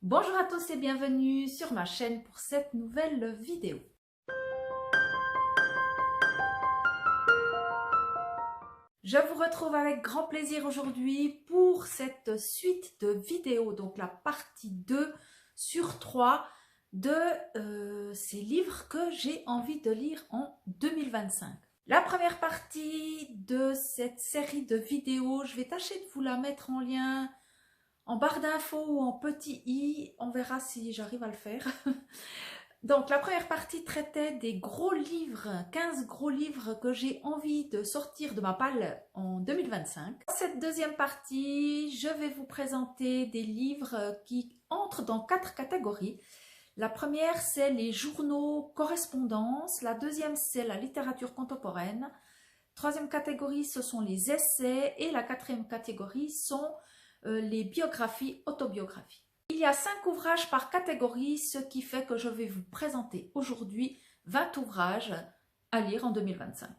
Bonjour à tous et bienvenue sur ma chaîne pour cette nouvelle vidéo. Je vous retrouve avec grand plaisir aujourd'hui pour cette suite de vidéos, donc la partie 2 sur 3 de ces livres que j'ai envie de lire en 2025. La première partie de cette série de vidéos, je vais tâcher de vous la mettre en lien en barre d'infos ou en petit i, on verra si j'arrive à le faire. Donc la première partie traitait des gros livres, 15 gros livres que j'ai envie de sortir de ma palle en 2025. Dans cette deuxième partie, je vais vous présenter des livres qui entrent dans 4 catégories. La première, c'est les journaux correspondances. La deuxième, c'est la littérature contemporaine. Troisième catégorie, ce sont les essais. Et la quatrième catégorie sont les biographies, autobiographies. Il y a 5 ouvrages par catégorie, ce qui fait que je vais vous présenter aujourd'hui 20 ouvrages à lire en 2025.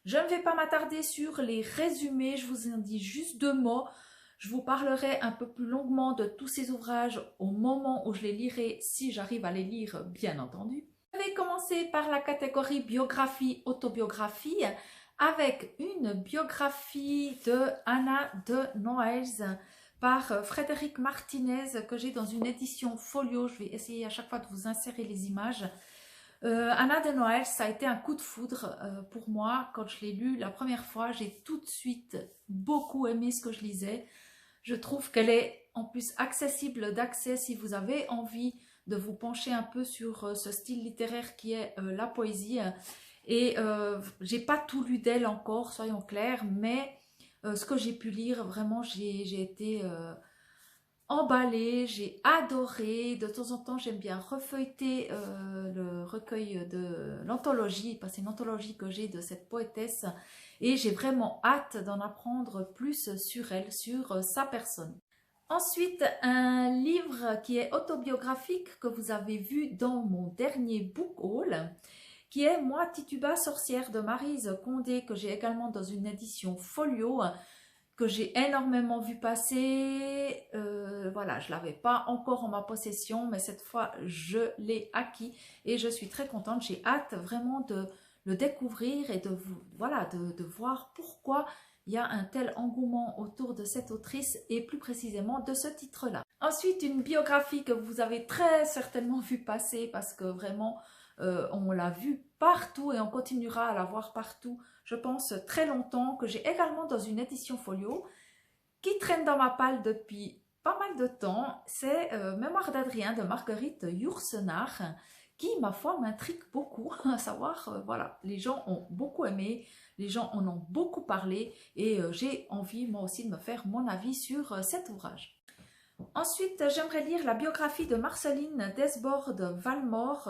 Je ne vais pas m'attarder sur les résumés, je vous en dis juste 2 mots. Je vous parlerai un peu plus longuement de tous ces ouvrages au moment où je les lirai, si j'arrive à les lire, bien entendu. Je vais commencer par la catégorie biographie, autobiographie, avec une biographie de Anna de Noailles, par Frédéric Martinez, que j'ai dans une édition folio. Je vais essayer à chaque fois de vous insérer les images. Anna de Noailles, ça a été un coup de foudre pour moi. Quand je l'ai lu la première fois, j'ai tout de suite beaucoup aimé ce que je lisais. Je trouve qu'elle est en plus accessible d'accès si vous avez envie de vous pencher un peu sur ce style littéraire qui est la poésie. Et j'ai pas tout lu d'elle encore, soyons clairs, mais ce que j'ai pu lire, vraiment, j'ai été emballée, j'ai adoré. De temps en temps, j'aime bien refeuilleter le recueil de l'anthologie, parce que c'est une anthologie que j'ai de cette poétesse, et j'ai vraiment hâte d'en apprendre plus sur elle, sur sa personne. Ensuite, un livre qui est autobiographique que vous avez vu dans mon dernier book haul, qui est Moi Tituba sorcière de Maryse Condé, que j'ai également dans une édition folio, que j'ai énormément vu passer. Voilà, je ne l'avais pas encore en ma possession, mais cette fois, je l'ai acquis et je suis très contente. J'ai hâte vraiment de le découvrir et voilà, de voir pourquoi il y a un tel engouement autour de cette autrice et plus précisément de ce titre-là. Ensuite, une biographie que vous avez très certainement vu passer parce que vraiment, on l'a vu partout et on continuera à la voir partout, je pense, très longtemps, que j'ai également dans une édition folio qui traîne dans ma palle depuis pas mal de temps. C'est Mémoire d'Adrien de Marguerite Yourcenar, qui, ma foi, m'intrigue beaucoup, à savoir, voilà, les gens ont beaucoup aimé, les gens en ont beaucoup parlé et j'ai envie, moi aussi, de me faire mon avis sur cet ouvrage. Ensuite, j'aimerais lire la biographie de Marceline Desbordes-Valmore,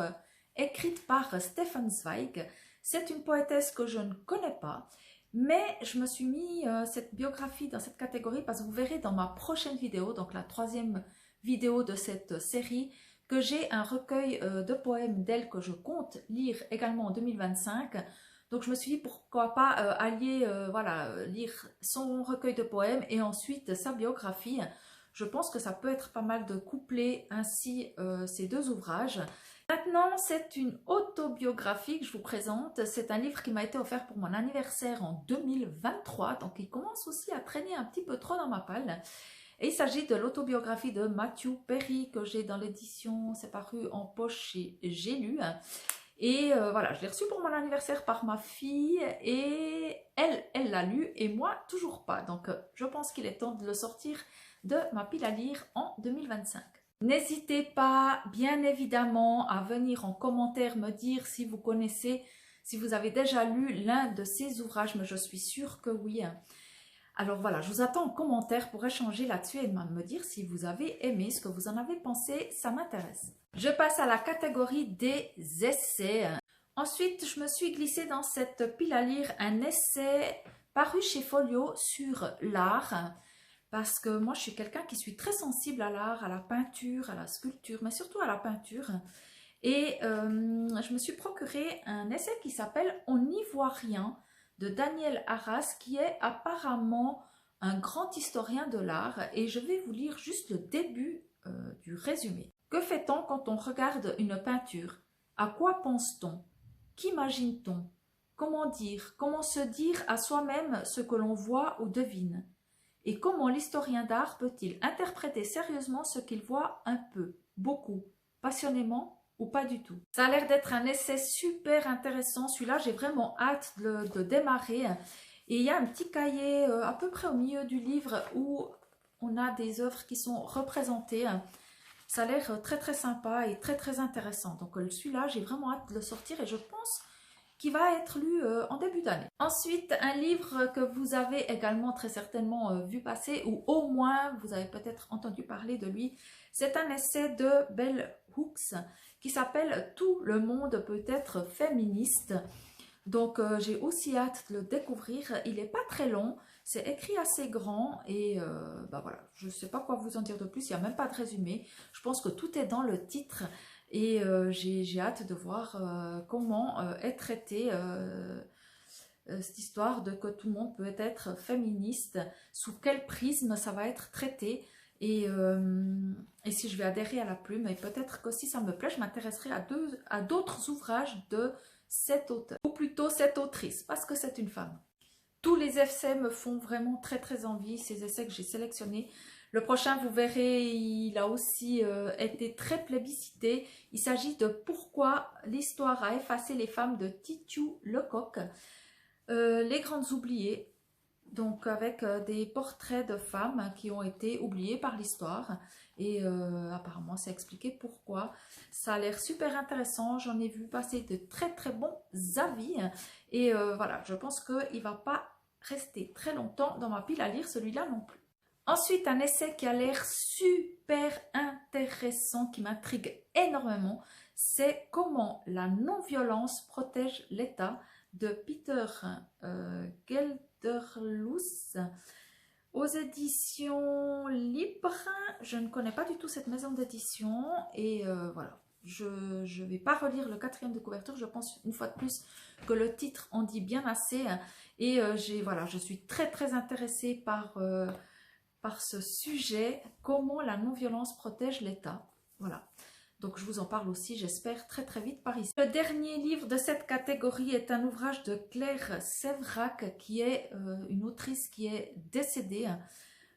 écrite par Stefan Zweig. C'est une poétesse que je ne connais pas, mais je me suis mis cette biographie dans cette catégorie parce que vous verrez dans ma prochaine vidéo, donc la 3e vidéo de cette série, que j'ai un recueil de poèmes d'elle que je compte lire également en 2025. Donc je me suis dit pourquoi pas allier, voilà, lire son recueil de poèmes et ensuite sa biographie. Je pense que ça peut être pas mal de coupler ainsi ces 2 ouvrages. Maintenant, c'est une autobiographie que je vous présente. C'est un livre qui m'a été offert pour mon anniversaire en 2023, donc il commence aussi à traîner un petit peu trop dans ma palle. Et il s'agit de l'autobiographie de Matthew Perry que j'ai dans l'édition, c'est paru en poche chez J'ai lu. Et voilà, je l'ai reçu pour mon anniversaire par ma fille et elle l'a lu et moi toujours pas. Donc je pense qu'il est temps de le sortir de ma pile à lire en 2025. N'hésitez pas, bien évidemment, à venir en commentaire me dire si vous connaissez, si vous avez déjà lu l'un de ces ouvrages, mais je suis sûre que oui. Alors voilà, je vous attends en commentaire pour échanger là-dessus et me dire si vous avez aimé, ce que vous en avez pensé, ça m'intéresse. Je passe à la catégorie des essais. Ensuite, je me suis glissée dans cette pile à lire un essai paru chez Folio sur l'art. Parce que moi, je suis quelqu'un qui suis très sensible à l'art, à la peinture, à la sculpture, mais surtout à la peinture. Et je me suis procuré un essai qui s'appelle « On n'y voit rien » de Daniel Arras, qui est apparemment un grand historien de l'art. Et je vais vous lire juste le début du résumé. Que fait-on quand on regarde une peinture? À quoi pense-t-on? Qu'imagine-t-on? Comment dire? Comment se dire à soi-même ce que l'on voit ou devine? Et comment l'historien d'art peut-il interpréter sérieusement ce qu'il voit un peu, beaucoup, passionnément ou pas du tout? Ça a l'air d'être un essai super intéressant. Celui-là, j'ai vraiment hâte de démarrer. Et il y a un petit cahier à peu près au milieu du livre où on a des œuvres qui sont représentées. Ça a l'air très très sympa et très très intéressant. Donc celui-là, j'ai vraiment hâte de le sortir et je pense qui va être lu en début d'année. Ensuite, un livre que vous avez également très certainement vu passer, ou au moins vous avez peut-être entendu parler de lui. C'est un essai de Bell Hooks qui s'appelle « Tout le monde peut être féministe ». Donc j'ai aussi hâte de le découvrir. Il n'est pas très long, c'est écrit assez grand et bah voilà, je ne sais pas quoi vous en dire de plus, il n'y a même pas de résumé. Je pense que tout est dans le titre. Et j'ai hâte de voir comment est traitée cette histoire de que tout le monde peut être féministe, sous quel prisme ça va être traité. Et si je vais adhérer à la plume, et peut-être que si ça me plaît, je m'intéresserai à d'autres ouvrages de cet auteur, ou plutôt cette autrice, parce que c'est une femme. Tous les essais me font vraiment très très envie, ces essais que j'ai sélectionnés. Le prochain, vous verrez, il a aussi été très plébiscité. Il s'agit de Pourquoi l'histoire a effacé les femmes de Titiou Lecoq. Les grandes oubliées, donc avec des portraits de femmes qui ont été oubliées par l'histoire. Et apparemment, c'est expliqué pourquoi. Ça a l'air super intéressant. J'en ai vu passer de très très bons avis. Et voilà, je pense qu'il ne va pas rester très longtemps dans ma pile à lire, celui-là non plus. Ensuite, un essai qui a l'air super intéressant, qui m'intrigue énormément, c'est Comment la non-violence protège l'État de Peter Gelderloos aux éditions Libres. Je ne connais pas du tout cette maison d'édition et voilà. Je ne vais pas relire le 4e de couverture, je pense une fois de plus que le titre en dit bien assez. Et voilà, je suis très très intéressée par ce sujet, comment la non-violence protège l'État. Voilà. Donc je vous en parle aussi, j'espère, très très vite par ici. Le dernier livre de cette catégorie est un ouvrage de Claire Séverac, qui est une autrice qui est décédée.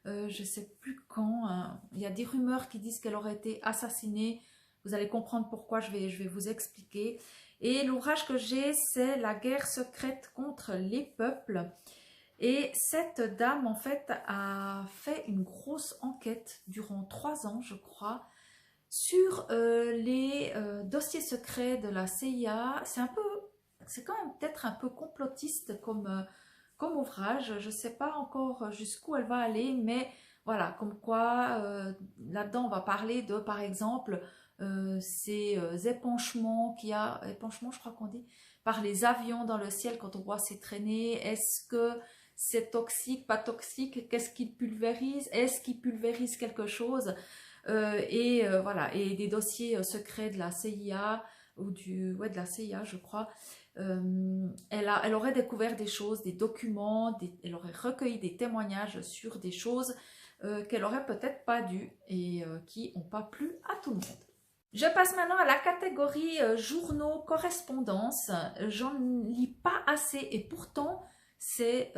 Je ne sais plus quand. Il y a des rumeurs qui disent qu'elle aurait été assassinée. Vous allez comprendre pourquoi, je vais vous expliquer. Et l'ouvrage que j'ai, c'est La guerre secrète contre les peuples. Et cette dame, en fait, a fait une grosse enquête durant 3 ans, je crois, sur les dossiers secrets de la CIA. C'est quand même peut-être un peu complotiste comme ouvrage. Je ne sais pas encore jusqu'où elle va aller, mais voilà, comme quoi, là-dedans, on va parler de, par exemple, ces épanchements épanchements, je crois qu'on dit, par les avions dans le ciel quand on voit ces traînées. Est-ce que c'est toxique, pas toxique? Qu'est-ce qu'il pulvérise? Est-ce qu'il pulvérise quelque chose? Voilà, et des dossiers secrets de la CIA ou de la CIA, je crois. Elle aurait découvert des choses, des documents, elle aurait recueilli des témoignages sur des choses qu'elle aurait peut-être pas dû et qui n'ont pas plu à tout le monde. Je passe maintenant à la catégorie journaux, correspondance. J'en lis pas assez et pourtant c'est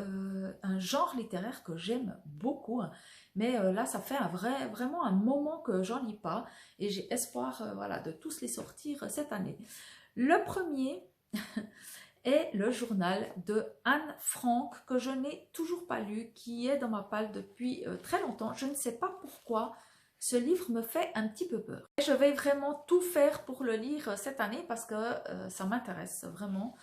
un genre littéraire que j'aime beaucoup. Mais là, ça fait vraiment un moment que j'en lis pas et j'ai espoir voilà, de tous les sortir cette année. Le premier est le journal de Anne Frank que je n'ai toujours pas lu, qui est dans ma palle depuis très longtemps. Je ne sais pas pourquoi. Ce livre me fait un petit peu peur. Je vais vraiment tout faire pour le lire cette année parce que ça m'intéresse vraiment.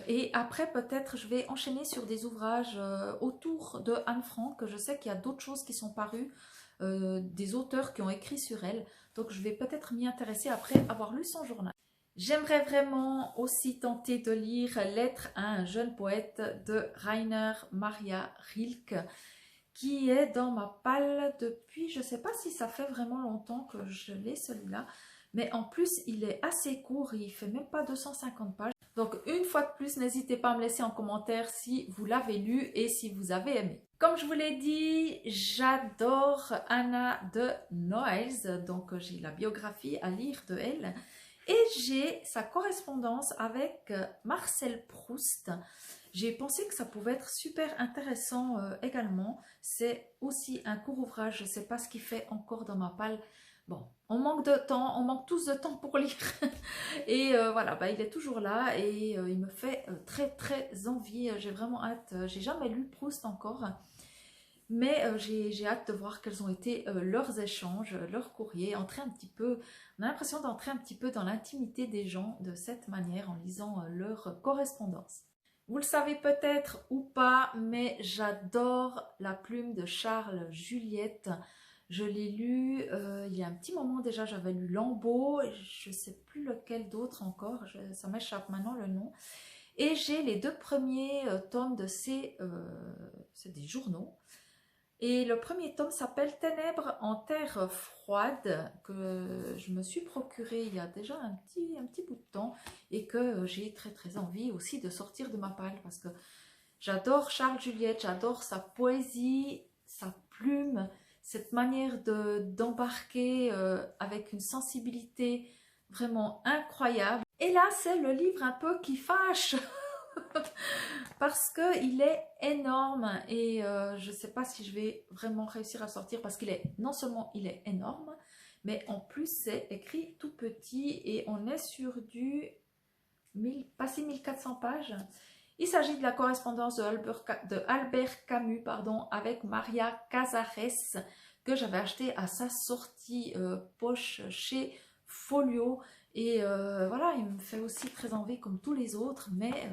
Et après, peut-être, je vais enchaîner sur des ouvrages autour de Anne Frank. Je sais qu'il y a d'autres choses qui sont parues, des auteurs qui ont écrit sur elle. Donc, je vais peut-être m'y intéresser après avoir lu son journal. J'aimerais vraiment aussi tenter de lire Lettre à un jeune poète de Rainer Maria Rilke, qui est dans ma palle depuis, je ne sais pas si ça fait vraiment longtemps que je l'ai celui-là, mais en plus il est assez court, il fait même pas 250 pages. Donc une fois de plus, n'hésitez pas à me laisser en commentaire si vous l'avez lu et si vous avez aimé. Comme je vous l'ai dit, j'adore Anna de Noailles, donc j'ai la biographie à lire de elle. Et j'ai sa correspondance avec Marcel Proust. J'ai pensé que ça pouvait être super intéressant également. C'est aussi un court ouvrage, je ne sais pas ce qu'il fait encore dans ma palle. Bon, on manque de temps, on manque tous de temps pour lire. Et voilà, bah, il est toujours là et il me fait très envie. J'ai vraiment hâte. J'ai jamais lu Proust encore. Mais j'ai hâte de voir quels ont été leurs échanges, leurs courriers, entrer un petit peu, on a l'impression d'entrer un petit peu dans l'intimité des gens de cette manière en lisant leur correspondance. Vous le savez peut-être ou pas, mais j'adore La plume de Charles Juliette. Je l'ai lu il y a un petit moment déjà, j'avais lu Lambeau, je ne sais plus lequel d'autre encore, ça m'échappe maintenant le nom. Et j'ai les 2 premiers tomes de c'est des journaux. Et le premier tome s'appelle Ténèbres en terre froide, que je me suis procuré il y a déjà un petit bout de temps et que j'ai très envie aussi de sortir de ma palle parce que j'adore Charles Juliette, j'adore sa poésie, sa plume, cette manière d'embarquer avec une sensibilité vraiment incroyable. Et là, c'est le livre un peu qui fâche parce qu'il est énorme et je ne sais pas si je vais vraiment réussir à sortir parce qu'il est, non seulement il est énorme, mais en plus c'est écrit tout petit et on est sur du passé 1400 pages. Il s'agit de la correspondance de Albert Camus pardon, avec Maria Casares que j'avais acheté à sa sortie poche chez Folio. Et voilà, il me fait aussi très envie comme tous les autres, mais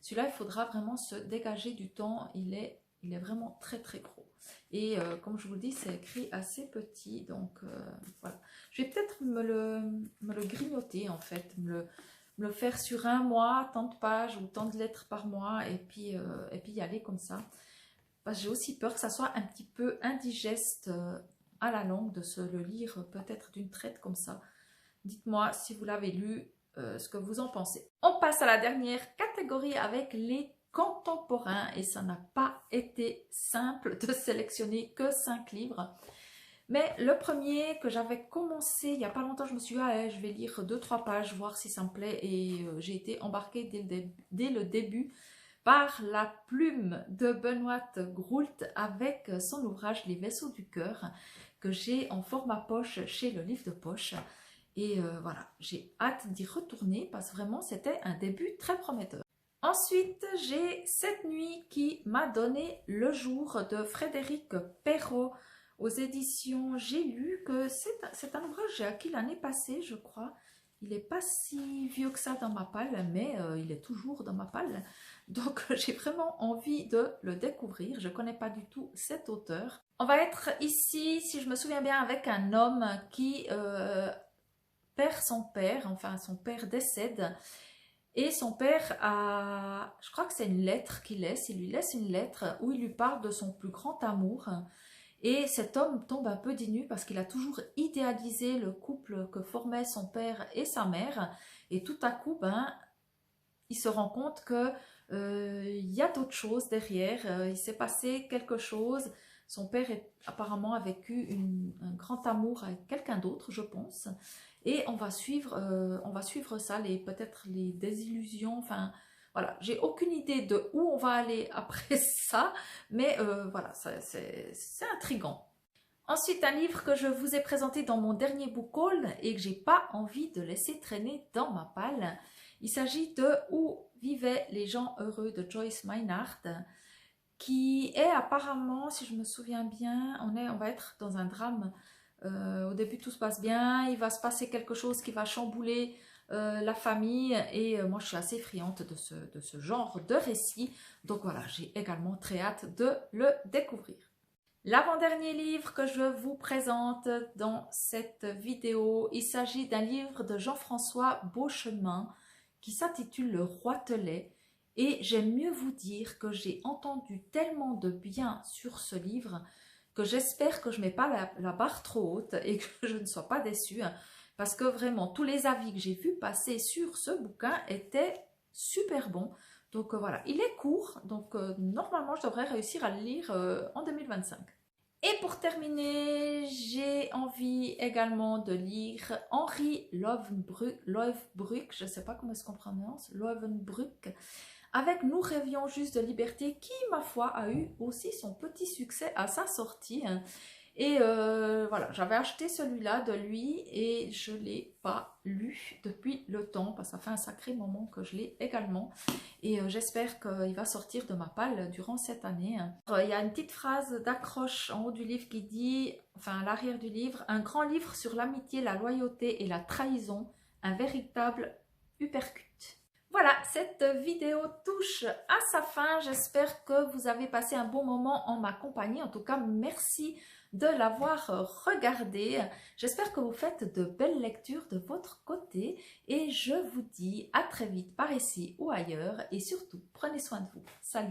celui-là, il faudra vraiment se dégager du temps. Il est vraiment très gros. Et comme je vous le dis, c'est écrit assez petit. Donc voilà. Je vais peut-être me le grignoter en fait. Me le faire sur un mois, tant de pages ou tant de lettres par mois. Et puis y aller comme ça. Parce que j'ai aussi peur que ça soit un petit peu indigeste à la langue de se le lire peut-être d'une traite comme ça. Dites-moi si vous l'avez lu, ce que vous en pensez. On passe à la dernière catégorie avec les contemporains et ça n'a pas été simple de sélectionner que 5 livres. Mais le premier que j'avais commencé il n'y a pas longtemps, je me suis dit ah, je vais lire 2-3 pages, voir si ça me plaît et j'ai été embarquée dès le début par La plume de Benoît Groult avec son ouvrage Les vaisseaux du cœur que j'ai en format poche chez le livre de poche. Et voilà, j'ai hâte d'y retourner parce que vraiment c'était un début très prometteur. Ensuite, j'ai Cette nuit qui m'a donné le jour de Frédéric Perrault aux éditions J'ai lu que c'est un ouvrage que j'ai acquis l'année passée, je crois. Il n'est pas si vieux que ça dans ma palle, mais il est toujours dans ma palle. Donc j'ai vraiment envie de le découvrir. Je ne connais pas du tout cet auteur. On va être ici, si je me souviens bien, avec un homme qui perd son père, enfin son père décède. Et son père a, je crois que c'est une lettre qu'il laisse, il lui laisse une lettre où il lui parle de son plus grand amour. Et cet homme tombe un peu dénu parce qu'il a toujours idéalisé le couple que formaient son père et sa mère. Et tout à coup, il se rend compte que il y a d'autres choses derrière. Il s'est passé quelque chose. Son père apparemment a vécu un grand amour avec quelqu'un d'autre, je pense. Et on va suivre ça, peut-être les désillusions, enfin voilà, j'ai aucune idée de où on va aller après ça, mais voilà, c'est intriguant. Ensuite, un livre que je vous ai présenté dans mon dernier book haul et que j'ai pas envie de laisser traîner dans ma palle. Il s'agit de Où vivaient les gens heureux de Joyce Maynard, qui est apparemment, si je me souviens bien, on va être dans un drame. Au début tout se passe bien, il va se passer quelque chose qui va chambouler la famille et moi je suis assez friande de ce genre de récit, donc voilà, j'ai également très hâte de le découvrir. L'avant-dernier livre que je vous présente dans cette vidéo, il s'agit d'un livre de Jean-François Beauchemin qui s'intitule Le Roitelet. Et j'aime mieux vous dire que j'ai entendu tellement de bien sur ce livre que j'espère que je ne mets pas la barre trop haute et que je ne sois pas déçue. parce que vraiment tous les avis que j'ai vus passer sur ce bouquin étaient super bons. Donc voilà, il est court, donc normalement je devrais réussir à le lire en 2025. Et pour terminer, j'ai envie également de lire Henri Lovenbruck, je ne sais pas comment est-ce qu'on prononce, Lovenbruck, avec Nous rêvions juste de liberté, qui, ma foi, a eu aussi son petit succès à sa sortie. Et voilà, j'avais acheté celui-là de lui et je ne l'ai pas lu depuis le temps, parce que ça fait un sacré moment que je l'ai également. Et j'espère qu'il va sortir de ma palle durant cette année. Il y a une petite phrase d'accroche en haut du livre qui dit, enfin à l'arrière du livre, « Un grand livre sur l'amitié, la loyauté et la trahison, un véritable uppercut ». Voilà, cette vidéo touche à sa fin. J'espère que vous avez passé un bon moment en ma compagnie. En tout cas, merci de l'avoir regardé. J'espère que vous faites de belles lectures de votre côté. Et je vous dis à très vite par ici ou ailleurs. Et surtout, prenez soin de vous. Salut!